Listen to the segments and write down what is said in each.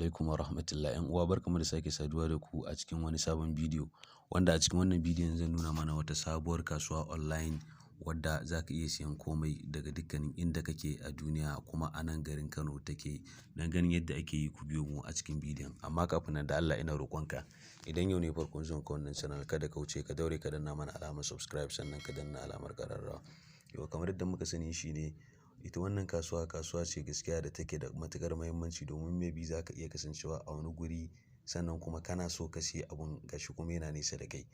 alaikum wa rahmatullah. 'Yan uwa barkamu da sake saduwa da ku a cikin wani sabon bidiyo, wanda a cikin wannan bidiyon zan nuna mana wata sabuwar kasuwa online wadda za ka iya siyan komai daga dukkanin inda kake a duniya, kuma a nan garin Kano take. Don ganin yadda ake yi, ku biyo mu a cikin bidiyon. Amma kafin nan, da Allah ina roƙonka, idan yau ne farkon zuwan ka wannan channel, kada ka wuce ka daure ka danna mana alamar subscribe, sannan ka danna alamar ƙararrawa. Yau kamar yadda muka sani shine, ita wannan kasuwa ce gaskiya da take da matuƙar muhimmanci, domin maybe za ka iya kasancewa a wani guri, sannan kuma kana so ka siya abun gashi kuma yana nesa da kai.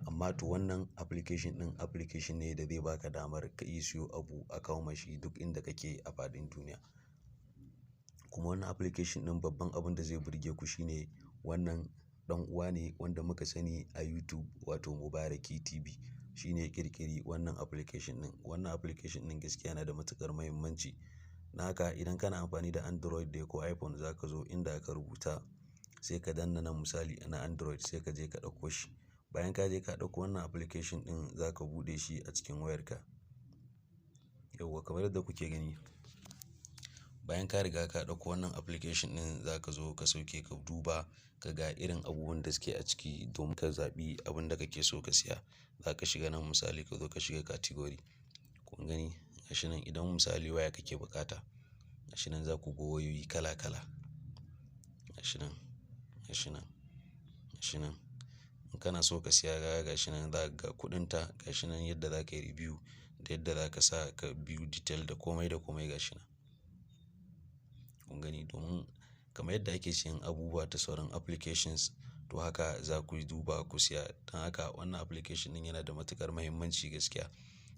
Amma to wannan application ne da zai baka damar ka iya siyo abu a kawo mashi duk inda kake a faɗin duniya. Kuma wannan application ɗin, babban abin da zai burge ku shine wannan ɗan uwa ne wanda muka sani a YouTube, wato Mubaraki TV. Shi ne ƙirƙiri wannan application ɗin. Wannan application ɗin gaskiya yana da matuƙar muhimmanci. Na haka idan kana amfani da Android da ko iPhone, za ka zo inda aka rubuta, sai ka danna nan misali na Android, sai ka je ka ɗauko shi. Bayan ka je ka ɗauko wannan application ɗin, za ka buɗe shi a cikin wayarka. Yauwa kamar yadda kuke gani. Bayan ka riga ka ɗauko wannan application ɗin, za ka zo ka sauke, ka duba ka ga irin abubuwan da suke a ciki domin ka zaɓi abin da kake so ka siya. Za ka shiga nan misali, ka zo ka shiga category. Kun gani gashi nan, idan misali waya kake buƙata, gashi nan za ku ga wayoyi kala kala. Gashi nan, gashi nan, gashi nan. In kana so ka siya, gashi nan za ka ga kuɗinta, gashi nan yadda za ka yi review, da yadda za ka sa ka biyu detail da komai da komai, gashi nan. Kun gani, domin kamar yadda ake siyan abubuwa ta sauran applications, to haka za ku yi duba ku siya. Don haka wannan application ɗin yana da matuƙar muhimmanci gaskiya.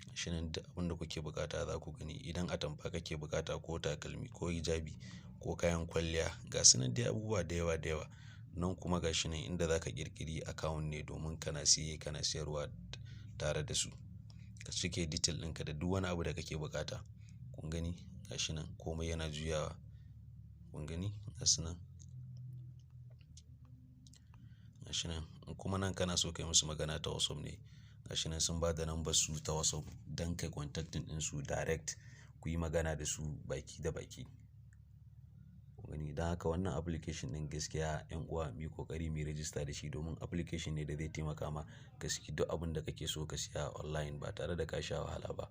Gashi nan duk abin da kuke buƙata za ku gani. Idan atamfa kake buƙata, ko takalmi, ko hijabi, ko kayan kwalliya, ga su nan dai abubuwa da yawa da yawa. Nan kuma gashi nan inda za ka ƙirƙiri account ne domin kana siye kana siyarwa tare da su. Ka cike detail ɗinka da duk wani abu da kake buƙata. Kun gani gashi nan komai yana juyawa. Kun gani gasu nan. Gashi nan. In kuma nan kana so ka yi musu magana ta WhatsApp ne, gashi nan sun ba da number su ta WhatsApp don kai contacting ɗinsu direct, ku yi magana da su baki da baki. Kun gani, don haka wannan application ɗin gaskiya 'yan uwa mu yi ƙoƙari mu yi register da shi, domin application ne da zai taimaka ma ka siyi duk abin da kake so ka siya online ba tare da ka sha wahala ba.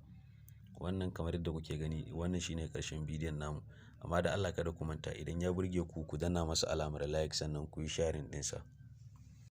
Wannan kamar yadda kuke gani, wannan shine ƙarshen bidiyon namu. Amma da Allah kada ku manta, idan ya burge ku, ku danna masa alamar like, sannan ku yi sharing ɗinsa.